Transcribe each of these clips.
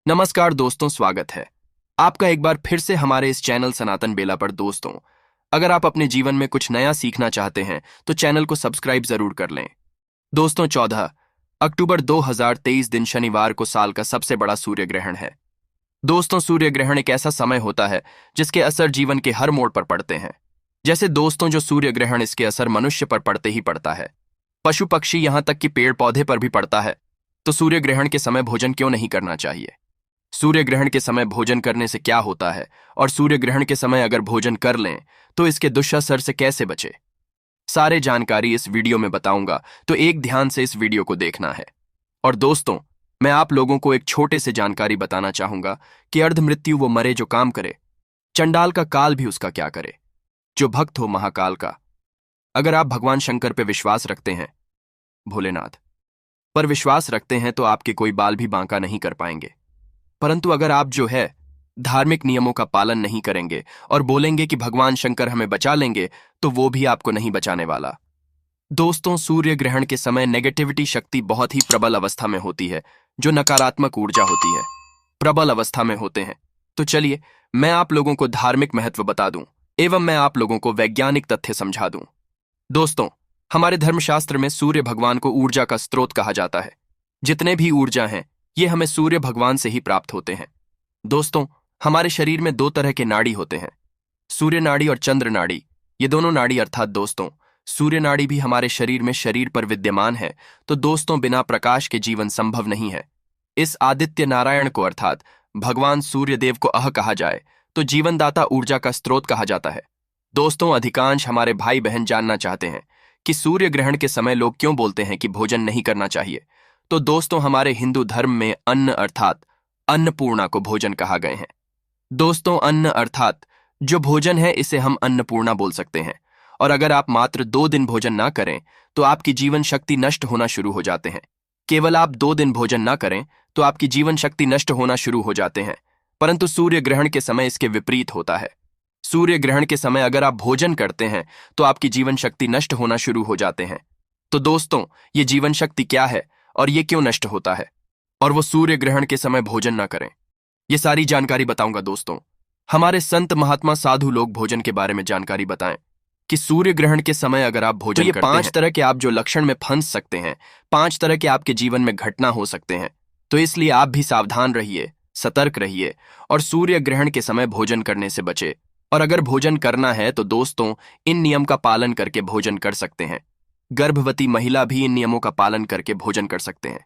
नमस्कार दोस्तों, स्वागत है आपका एक बार फिर से हमारे इस चैनल सनातन बेला पर। दोस्तों, अगर आप अपने जीवन में कुछ नया सीखना चाहते हैं तो चैनल को सब्सक्राइब जरूर कर लें। दोस्तों, 14 अक्टूबर 2023 दिन शनिवार को साल का सबसे बड़ा सूर्य ग्रहण है। दोस्तों, सूर्य ग्रहण एक ऐसा समय होता है जिसके असर जीवन के हर मोड़ पर पड़ते हैं। जैसे दोस्तों, जो सूर्य ग्रहण इसके असर मनुष्य पर पड़ते ही पड़ता है, पशु पक्षी, यहां तक कि पेड़ पौधे पर भी पड़ता है। तो सूर्य ग्रहण के समय भोजन क्यों नहीं करना चाहिए? सूर्य ग्रहण के समय भोजन करने से क्या होता है, और सूर्य ग्रहण के समय अगर भोजन कर लें तो इसके दुष्असर से कैसे बचे, सारे जानकारी इस वीडियो में बताऊंगा। तो एक ध्यान से इस वीडियो को देखना है। और दोस्तों, मैं आप लोगों को एक छोटे से जानकारी बताना चाहूंगा कि अर्धमृत्यु वो मरे जो काम करे, चंडाल का काल भी उसका क्या करे, जो भक्त हो महाकाल का। अगर आप भगवान शंकर पे विश्वास रखते हैं, भोलेनाथ पर विश्वास रखते हैं, तो आपके कोई बाल भी बांका नहीं कर पाएंगे। परंतु अगर आप जो है धार्मिक नियमों का पालन नहीं करेंगे और बोलेंगे कि भगवान शंकर हमें बचा लेंगे, तो वो भी आपको नहीं बचाने वाला। दोस्तों, सूर्य ग्रहण के समय नेगेटिविटी शक्ति बहुत ही प्रबल अवस्था में होती है, जो नकारात्मक ऊर्जा होती है, प्रबल अवस्था में होते हैं। तो चलिए, मैं आप लोगों को धार्मिक महत्व बता दूं एवं मैं आप लोगों को वैज्ञानिक तथ्य समझा दूं। दोस्तों, हमारे धर्मशास्त्र में सूर्य भगवान को ऊर्जा का स्रोत कहा जाता है। जितने भी ऊर्जा हैं, ये हमें सूर्य भगवान से ही प्राप्त होते हैं। दोस्तों, हमारे शरीर में दो तरह के नाड़ी होते हैं, सूर्य नाड़ी और चंद्र नाड़ी। ये दोनों नाड़ी अर्थात दोस्तों, सूर्य नाड़ी भी हमारे शरीर में शरीर पर विद्यमान है। तो दोस्तों, बिना प्रकाश के जीवन संभव नहीं है। इस आदित्य नारायण को अर्थात भगवान सूर्य देव को कहा जाए तो जीवनदाता ऊर्जा का स्रोत कहा जाता है। दोस्तों, अधिकांश हमारे भाई बहन जानना चाहते हैं कि सूर्य ग्रहण के समय लोग क्यों बोलते हैं कि भोजन नहीं करना चाहिए। तो दोस्तों, हमारे हिंदू धर्म में अन्न अर्थात अन्नपूर्णा को भोजन कहा गए हैं। दोस्तों, अन्न अर्थात जो भोजन है, इसे हम अन्नपूर्णा बोल सकते हैं। और अगर आप मात्र 2 दिन भोजन ना करें तो आपकी जीवन शक्ति नष्ट होना शुरू हो जाते हैं। केवल आप 2 दिन भोजन ना करें तो आपकी जीवन शक्ति नष्ट होना शुरू हो जाते हैं। परंतु सूर्य ग्रहण के समय इसके विपरीत होता है। सूर्य ग्रहण के समय अगर आप भोजन करते हैं तो आपकी जीवन शक्ति नष्ट होना शुरू हो जाते हैं। तो दोस्तों, ये जीवन शक्ति क्या है और ये क्यों नष्ट होता है, और वो सूर्य ग्रहण के समय भोजन ना करें, ये सारी जानकारी बताऊंगा। दोस्तों, हमारे संत महात्मा साधु लोग भोजन के बारे में जानकारी बताएं कि सूर्य ग्रहण के समय अगर आप भोजन करते हैं, 5 तरह के आप जो लक्षण में फंस सकते हैं, 5 तरह के आपके जीवन में घटना हो सकते हैं। तो इसलिए आप भी सावधान रहिए, सतर्क रहिए और सूर्य ग्रहण के समय भोजन करने से बचे। और अगर भोजन करना है तो दोस्तों, इन नियम का पालन करके भोजन कर सकते हैं। गर्भवती महिला भी इन नियमों का पालन करके भोजन कर सकते हैं।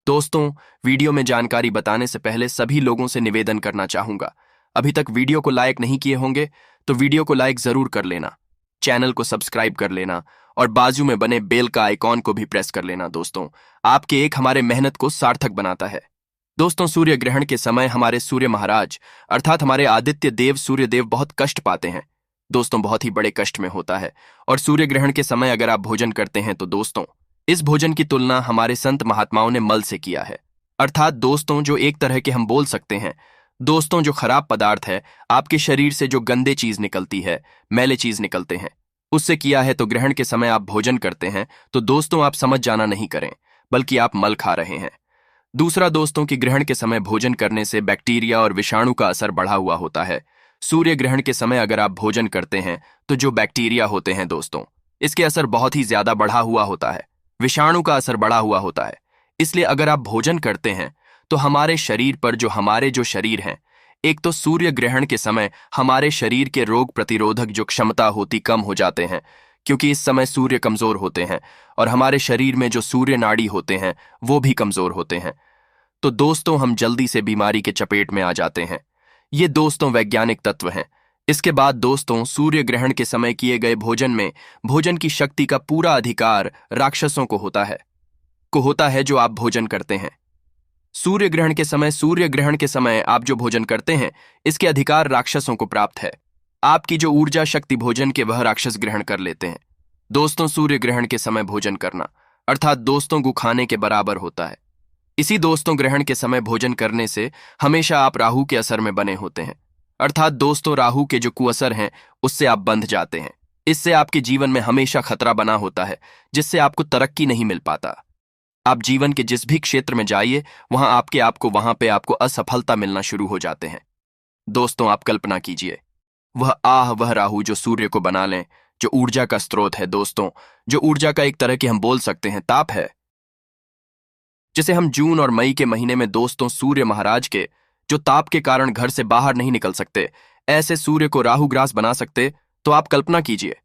दोस्तों, वीडियो में जानकारी बताने से पहले सभी लोगों से निवेदन करना चाहूंगा, अभी तक वीडियो को लाइक नहीं किए होंगे तो वीडियो को लाइक जरूर कर लेना, चैनल को सब्सक्राइब कर लेना और बाजू में बने बेल का आइकॉन को भी प्रेस कर लेना। दोस्तों, आपके एक हमारे मेहनत को सार्थक बनाता है। दोस्तों, सूर्य ग्रहण के समय हमारे सूर्य महाराज अर्थात हमारे आदित्य देव सूर्य देव बहुत कष्ट पाते हैं। दोस्तों, बहुत ही बड़े कष्ट में होता है। और सूर्य ग्रहण के समय अगर आप भोजन करते हैं तो दोस्तों, इस भोजन की तुलना हमारे संत महात्माओं ने मल से किया है। अर्थात दोस्तों, जो एक तरह के हम बोल सकते हैं दोस्तों, जो खराब पदार्थ है, आपके शरीर से जो गंदे चीज निकलती है, मैले चीज निकलते हैं, उससे किया है। तो ग्रहण के समय आप भोजन करते हैं तो दोस्तों, आप समझ जाना नहीं करें, बल्कि आप मल खा रहे हैं। दूसरा दोस्तों, कि ग्रहण के समय भोजन करने से बैक्टीरिया और विषाणु का असर बढ़ा हुआ होता है। सूर्य ग्रहण के समय अगर आप भोजन करते हैं तो जो बैक्टीरिया होते हैं दोस्तों, इसके असर बहुत ही ज्यादा बढ़ा हुआ होता है, विषाणु का असर बढ़ा हुआ होता है। इसलिए अगर आप भोजन करते हैं तो हमारे शरीर पर जो शरीर हैं, एक तो सूर्य ग्रहण के समय हमारे शरीर के रोग प्रतिरोधक जो क्षमता होती कम हो जाते हैं, क्योंकि इस समय सूर्य कमजोर होते हैं और हमारे शरीर में जो सूर्य नाड़ी होते हैं वो भी कमजोर होते हैं। तो दोस्तों, हम जल्दी से बीमारी के चपेट में आ जाते हैं। ये दोस्तों वैज्ञानिक तत्व हैं। इसके बाद दोस्तों, सूर्य ग्रहण के समय किए गए भोजन में भोजन की शक्ति का पूरा अधिकार राक्षसों को होता है जो आप भोजन करते हैं। सूर्य ग्रहण के समय आप जो भोजन करते हैं, इसके अधिकार राक्षसों को प्राप्त है। आपकी जो ऊर्जा शक्ति भोजन के वह राक्षस ग्रहण कर लेते हैं। दोस्तों, सूर्य ग्रहण के समय भोजन करना अर्थात दोस्तों गु खाने के बराबर होता है। इसी दोस्तों, ग्रहण के समय भोजन करने से हमेशा आप राहु के असर में बने होते हैं। अर्थात दोस्तों, राहु के जो कुअसर हैं उससे आप बंध जाते हैं। इससे आपके जीवन में हमेशा खतरा बना होता है, जिससे आपको तरक्की नहीं मिल पाता। आप जीवन के जिस भी क्षेत्र में जाइए वहां पे आपको असफलता मिलना शुरू हो जाते हैं। दोस्तों, आप कल्पना कीजिए, वह राहु जो सूर्य को बना लें, जो ऊर्जा का स्रोत है दोस्तों, जो ऊर्जा का एक तरह की हम बोल सकते हैं ताप है, जिसे हम जून और मई के महीने में दोस्तों सूर्य महाराज के जो ताप के कारण घर से बाहर नहीं निकल सकते, ऐसे सूर्य को राहु ग्रास बना सकते, तो आप कल्पना कीजिए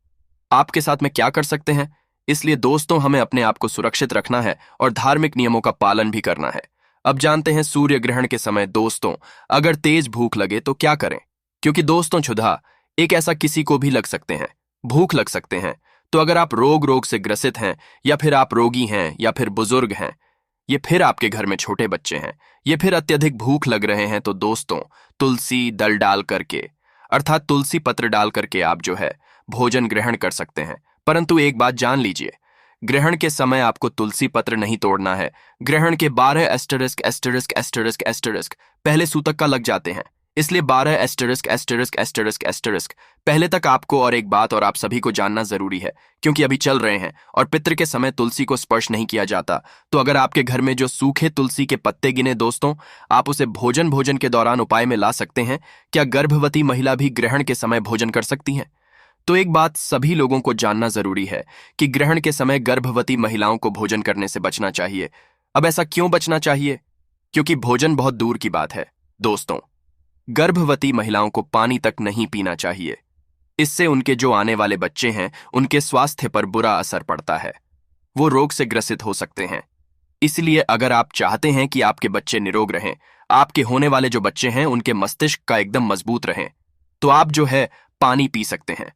आपके साथ में क्या कर सकते हैं। इसलिए दोस्तों, हमें अपने आप को सुरक्षित रखना है और धार्मिक नियमों का पालन भी करना है। अब जानते हैं सूर्य ग्रहण के समय दोस्तों, अगर तेज भूख लगे तो क्या करें, क्योंकि दोस्तों क्षुधा एक ऐसा किसी को भी लग सकते हैं, भूख लग सकते हैं। तो अगर आप रोग से ग्रसित हैं, या फिर आप रोगी हैं, या फिर बुजुर्ग हैं, ये फिर आपके घर में छोटे बच्चे हैं, ये फिर अत्यधिक भूख लग रहे हैं, तो दोस्तों तुलसी दल डाल करके अर्थात तुलसी पत्र डाल करके आप जो है भोजन ग्रहण कर सकते हैं। परंतु एक बात जान लीजिए, ग्रहण के समय आपको तुलसी पत्र नहीं तोड़ना है। ग्रहण के 12 एस्टरिस्क एस्टरिस्क एस्टरिस्क एस्टरिस्क पहले सूतक का लग जाते हैं, इसलिए 12 एस्टरिस्क एस्टरिस्क एस्टरिस्क एस्टरिस्क पहले तक आपको और एक बात और आप सभी को जानना जरूरी है, क्योंकि अभी चल रहे हैं और पितृ के समय तुलसी को स्पर्श नहीं किया जाता। तो अगर आपके घर में जो सूखे तुलसी के पत्ते गिने दोस्तों, आप उसे भोजन के दौरान उपाय में ला सकते हैं। क्या गर्भवती महिला भी ग्रहण के समय भोजन कर सकती हैं? तो एक बात सभी लोगों को जानना जरूरी है कि ग्रहण के समय गर्भवती महिलाओं को भोजन करने से बचना चाहिए। अब ऐसा क्यों बचना चाहिए? क्योंकि भोजन बहुत दूर की बात है दोस्तों, गर्भवती महिलाओं को पानी तक नहीं पीना चाहिए। इससे उनके जो आने वाले बच्चे हैं उनके स्वास्थ्य पर बुरा असर पड़ता है, वो रोग से ग्रसित हो सकते हैं। इसलिए अगर आप चाहते हैं कि आपके बच्चे निरोग रहें, आपके होने वाले जो बच्चे हैं उनके मस्तिष्क का एकदम मजबूत रहें, तो आप जो है पानी पी सकते हैं।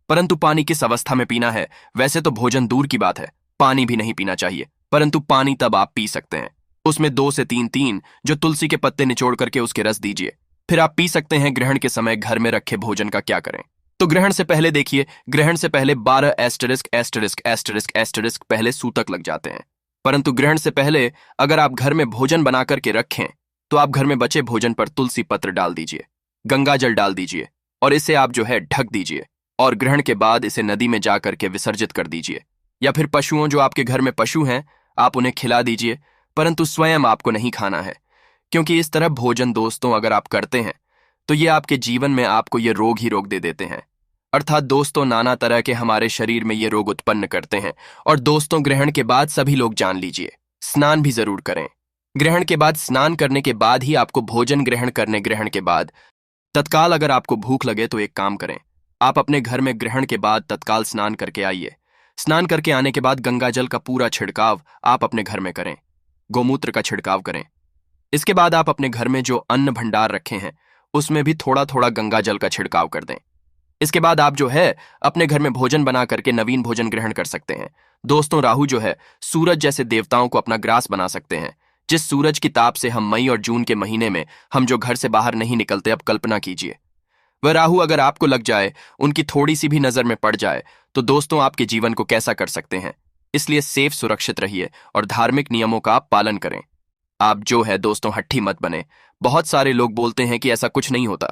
परंतु पानी किस अवस्था में पीना है? वैसे तो भोजन दूर की बात है, पानी भी नहीं पीना चाहिए, परंतु पानी तब आप पी सकते हैं, उसमें 2 से 3 जो तुलसी के पत्ते निचोड़ करके उसके रस दीजिए, फिर आप पी सकते हैं। ग्रहण के समय घर में रखे भोजन का क्या करें? तो ग्रहण से पहले देखिए, ग्रहण से पहले 12 एस्टरिस्क एस्टरिस्क एस्टरिस्क एस्टरिस्क पहले सूतक लग जाते हैं। परंतु ग्रहण से पहले अगर आप घर में भोजन बना करके रखें, तो आप घर में बचे भोजन पर तुलसी पत्र डाल दीजिए, गंगा जल डाल दीजिए और इसे आप जो है ढक दीजिए, और ग्रहण के बाद इसे नदी में जाकर के विसर्जित कर दीजिए। या फिर पशुओं, जो आपके घर में पशु हैं, आप उन्हें खिला दीजिए, परंतु स्वयं आपको नहीं खाना है। क्योंकि इस तरह भोजन दोस्तों अगर आप करते हैं तो ये आपके जीवन में आपको ये रोग ही रोग दे देते हैं। अर्थात दोस्तों नाना तरह के हमारे शरीर में ये रोग उत्पन्न करते हैं। और दोस्तों ग्रहण के बाद सभी लोग जान लीजिए, स्नान भी जरूर करें। ग्रहण के बाद स्नान करने के बाद ही आपको भोजन ग्रहण करने, ग्रहण के बाद तत्काल अगर आपको भूख लगे तो एक काम करें, आप अपने घर में ग्रहण के बाद तत्काल स्नान करके आइए। स्नान करके आने के बाद गंगा जल का पूरा छिड़काव आप अपने घर में करें, गोमूत्र का छिड़काव करें। इसके बाद आप अपने घर में जो अन्न भंडार रखे हैं उसमें भी थोड़ा थोड़ा गंगा जल का छिड़काव कर दें। इसके बाद आप जो है अपने घर में भोजन बना करके नवीन भोजन ग्रहण कर सकते हैं। दोस्तों राहु जो है सूरज जैसे देवताओं को अपना ग्रास बना सकते हैं। जिस सूरज की ताप से हम मई और जून के महीने में हम जो घर से बाहर नहीं निकलते, अब कल्पना कीजिए वह राहु अगर आपको लग जाए, उनकी थोड़ी सी भी नजर में पड़ जाए, तो दोस्तों आपके जीवन को कैसा कर सकते हैं। इसलिए सेफ, सुरक्षित रहिए और धार्मिक नियमों का आप पालन करें। आप जो है दोस्तों हट्ठी मत बने। बहुत सारे लोग बोलते हैं कि ऐसा कुछ नहीं होता,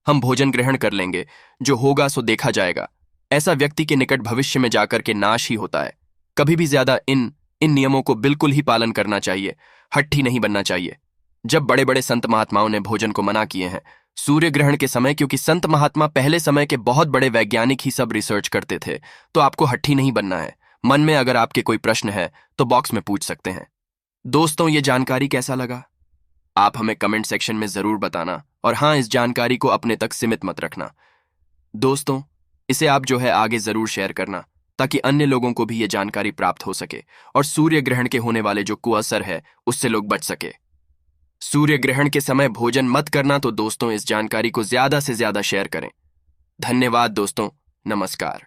हम भोजन ग्रहण कर लेंगे, जो होगा सो देखा जाएगा। ऐसा व्यक्ति के निकट भविष्य में जाकर के नाश ही होता है। कभी भी ज्यादा इन नियमों को बिल्कुल ही पालन करना चाहिए, हट्ठी नहीं बनना चाहिए। जब बड़े बड़े संत महात्माओं ने भोजन को मना किए हैं सूर्य ग्रहण के समय, क्योंकि संत महात्मा पहले समय के बहुत बड़े वैज्ञानिक ही सब रिसर्च करते थे, तो आपको हट्ठी नहीं बनना है। मन में अगर आपके कोई प्रश्न है तो बॉक्स में पूछ सकते हैं। दोस्तों ये जानकारी कैसा लगा आप हमें कमेंट सेक्शन में जरूर बताना, और हाँ, इस जानकारी को अपने तक सीमित मत रखना दोस्तों, इसे आप जो है आगे जरूर शेयर करना, ताकि अन्य लोगों को भी ये जानकारी प्राप्त हो सके और सूर्य ग्रहण के होने वाले जो कुअसर है उससे लोग बच सके। सूर्य ग्रहण के समय भोजन मत करना, तो दोस्तों इस जानकारी को ज्यादा से ज्यादा शेयर करें। धन्यवाद दोस्तों, नमस्कार।